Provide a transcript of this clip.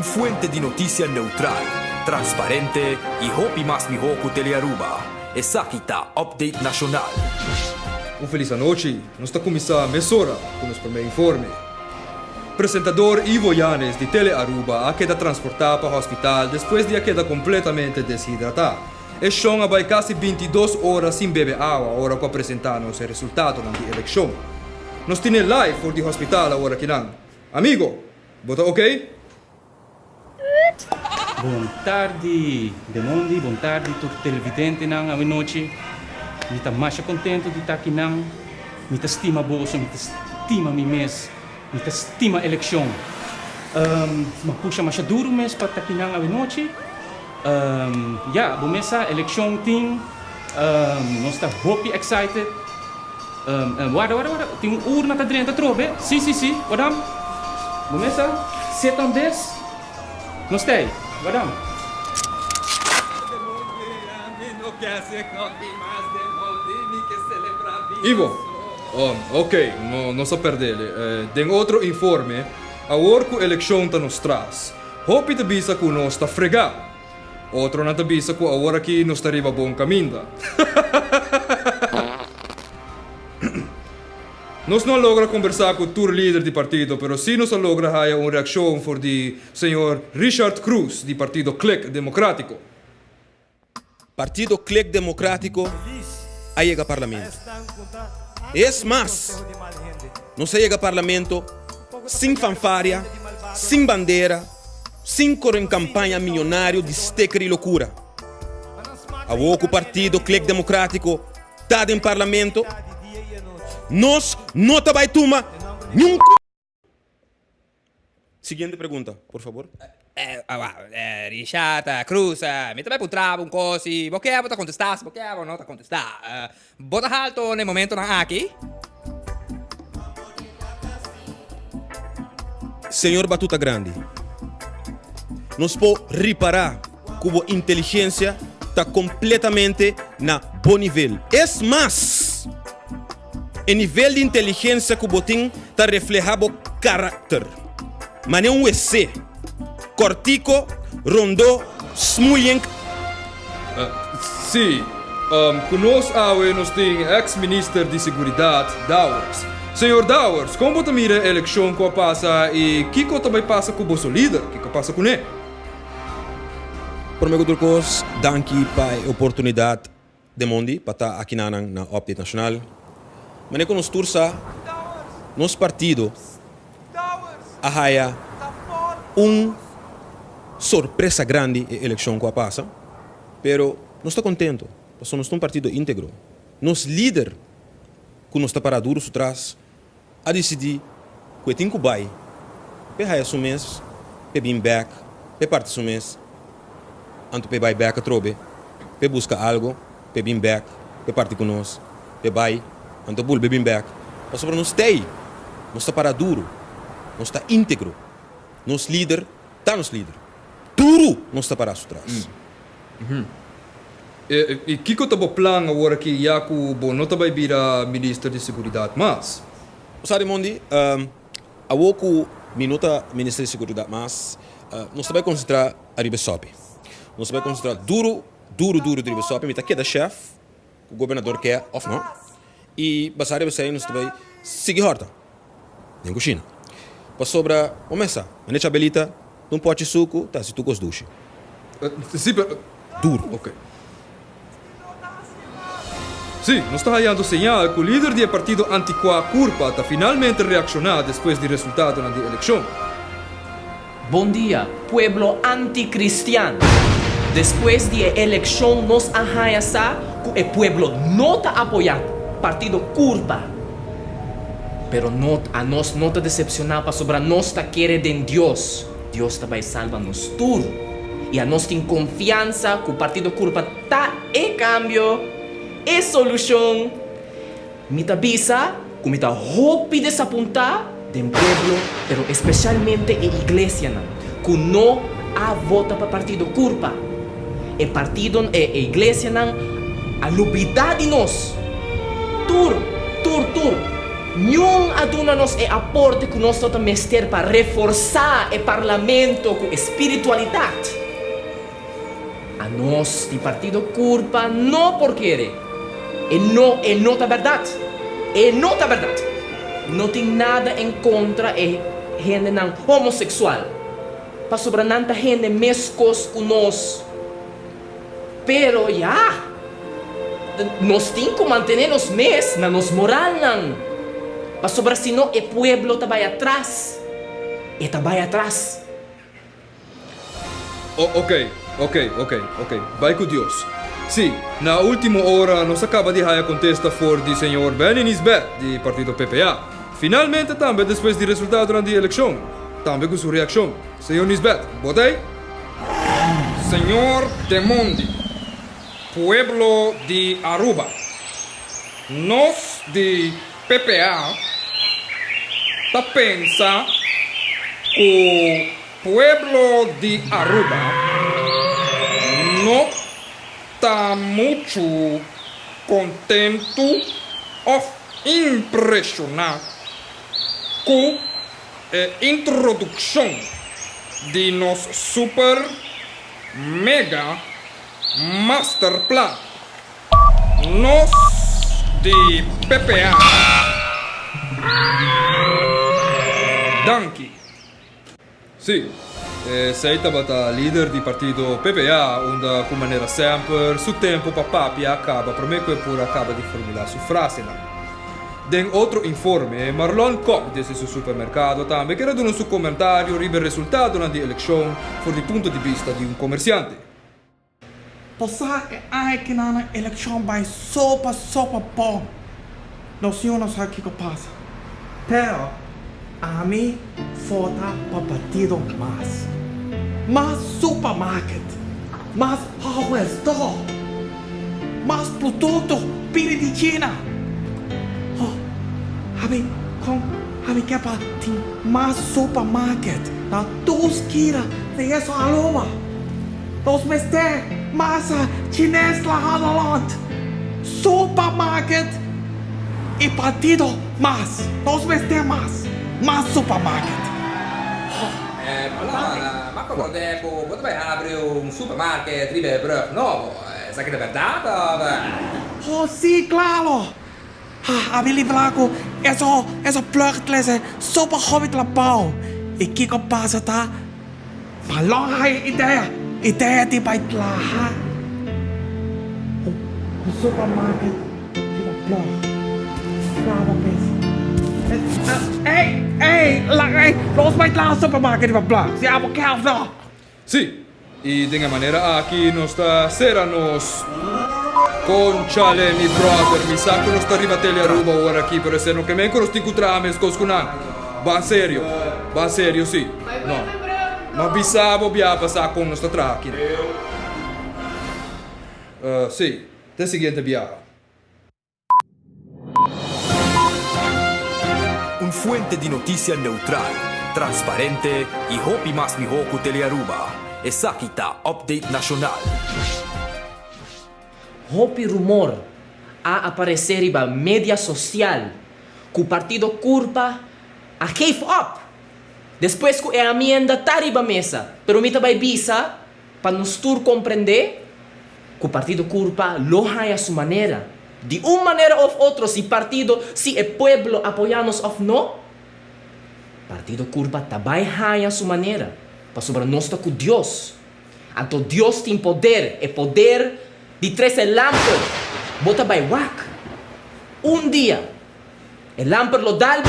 fuente de noticia neutral, transparente y hopi más mi hoku Telearuba. Essa aqui tá Update Nacional. Feliz noite, nós está começando a mesora com os primeiros informes. Presentador Ivo Yanes de Telearuba a queda transportar para o hospital depois de a queda completamente desidratado. E Sean vai quase 22 horas sem beber água agora para apresentar-nos o resultado da eleição. Nós temos live for the hospital agora aqui não. Amigo, bota ok? Boa tarde, Demondi. Boa tarde, todo televidente nang a noite. Me tá mais contento de estar aqui nang. Me tá estima bolso, me tá estima mi mês, me tá estima eleição. Me puxa mais duro mês para estar aqui nang a noite. Bom mês a eleição tem. Nós tá hope excited. Wada. Tem urna tá dentro, trobe? Sim. Wadam. Bom mês a setam des. Nós tem. Wadam. Ivo, ok, não se perde. Tem outro informe. A orco eleição está nos traz. Hope te bisa que nós está fregado. Outro não te bisa que agora aqui nós está riba bom caminho. Nós não logra conversar com o tour líder do partido, pero sim nós logra ter uma reação por o senhor Richard Cruz, do partido Click Democrático. Partido Click Democrático a llega a parlamento. Es más, não se llega a parlamento sem fanfaria, sem bandeira, sem coro em campanha milionário de sticker e loucura. A o Partido Click Democrático está em parlamento. Nós não vai tomar nenhum. Seguinte pergunta, por favor. Richard Cruz, mi também putrava coisa, porque você contestasse, porque você não contestar. Bota alto no momento na aqui. Senhor Batuta Grande, nós podemos reparar que a inteligência está completamente na bom nível. É mais, o nível de inteligência que o tem está reflejado o caráter. Mas não é ser. Cortico, rondó, smuyeng. Sim, conosco nós temos ex-ministro de Seguridade, Dowers. Senhor Dowers, como você mira a eleição que passa e o que também passa com o vosso líder? O que passa com ele? Por meu Turcos, danke para a oportunidade de Mondi para estar aqui na Update Nacional. Mas quando nos tursa, nosso partido arraia surpresa grande a eleição que passa, pero não está contento, porque somos um partido íntegro. Nosso líder, que nos está para duro atrás, a decidir que tem que vai, para raia um mês, para vir back, para parte um mês, antes para vai back a trobe, para buscar algo, para vir back, para parte conosco, para vai, antes para vir back, para sobre nós tem, nós está para duro, nós está íntegro, nosso líder, está nosso líder. Duro não está para atrás. E que você tem plano agora que já que o não vai virar ministro de Seguridade mais? Sabe, Mondi, a o minuta ministro de Seguridade mais, nós vai concentrar a Ribesope. Nós vai concentrar duro de Ribesope, mas aqui é da chefe, o governador quer, ou não, e basar vai sair, nós vai seguir horta, nem coxina. Para sobra, começa, a nete abelita, não pode suco, tá, se tu gostas duche. Sim, Duro. Ok. Sim, nós está hallando sinal que o líder do partido Antiqua Curpa está finalmente reaccionado depois do resultado da eleição. Bom dia, pueblo anticristiano. Depois da eleição, nós arranhamos que o pueblo não está apoiando o partido Curpa. Pero a nós não está decepcionado sobre nós está querendo em Deus. Deus também salva-nos tudo. E a nós tem confiança que o partido Curpa está em cambio, é solução. Me avisa que me hope desapontar do povo, pero especialmente a igreja, que não há vota para o partido Curpa. O partido e a igreja a lubidade de nós. Tur. Nenhum aduna-nos e aporte que nós estamos mester para reforçar o parlamento com espiritualidade. A nós, de partido culpa, não por querer. E não é verdade. Não é verdade. Não tem nada em contra de gente não homossexual. Para sobrar tanta gente mescos com nós. Pero nós temos que manter-nos mes na nos moral não. Para sobrar senão o pueblo está vai atrás. E está vai atrás. Ok. Vai com Deus. Sim, na última hora nos acaba de a contesta for de senhor Benny Nisbet, de partido PPA. Finalmente também depois do resultado da eleição. Também com sua reação. Senhor Nisbet, botei? Senhor Demondi, pueblo de Aruba, nós de PPA, tá pensa que o pueblo de Aruba não tá muito contente ou impressionado com a introdução de nosso super mega master plan. Nós de PPA. Danke. Sim, sei que líder do partido PPA, onde com maneira sempre, seu tempo para papi acaba, para mim que por acaba de formular sua frase. Den outro informe, Marlon Kopp desse seu supermercado também quer dar um seu comentário sobre o resultado da eleição, por do ponto de vista de um comerciante. Posa é que na eleição vai sopa bom. Não sei o que passa. Pero a mim falta para partido mais supermarket, mais hardware store, mais produtos vindo de China. Habe quer para ter mais supermarket na duas quiras de essa Aruba. Nós mestre massa chinês lá no land. Supermarket e partido mais. Nós mestre mais supermarket. Ma quanto tempo potrebbe aprire supermarket di Brøk novo? Sa che è verdade? Oh, sim, claro. A Billy Blanco essa plugtlese super hobbit la pau. E que passa tá? Falou aí ideia de vai lá. O supermarket de la plug. Bravo, Ei, nós vai lá no supermarket de la plug. Se abo carro não. Sim, e de maneira aqui nós está nos Conchale, mi brother, mi sa che non sta arrivando a Aruba ora aqui, per essere che menco non sti incontrando con Va serio, sì. No. Ma bisavo bia passare con nostra tracchina. Sì, te seguinte bia. Un fuente de noticias neutral, transparente y hopi más mi hoku Telearuba. Esa kita Update Nacional. Hopi rumor a aparecer em mídia social que o partido culpa a cave up. Depois que a emenda está riba mesa, pero me também bisa para nos tur compreender que o partido culpa lo hay a sua maneira. De uma maneira ou outra, se partido, se o pueblo apoia-nos ou não, partido culpa também hay a sua maneira. Para sobre nós com Deus. Então Deus tem poder, e poder de tres el lamper, bota by whack. Un día, el lamper lo dalbo,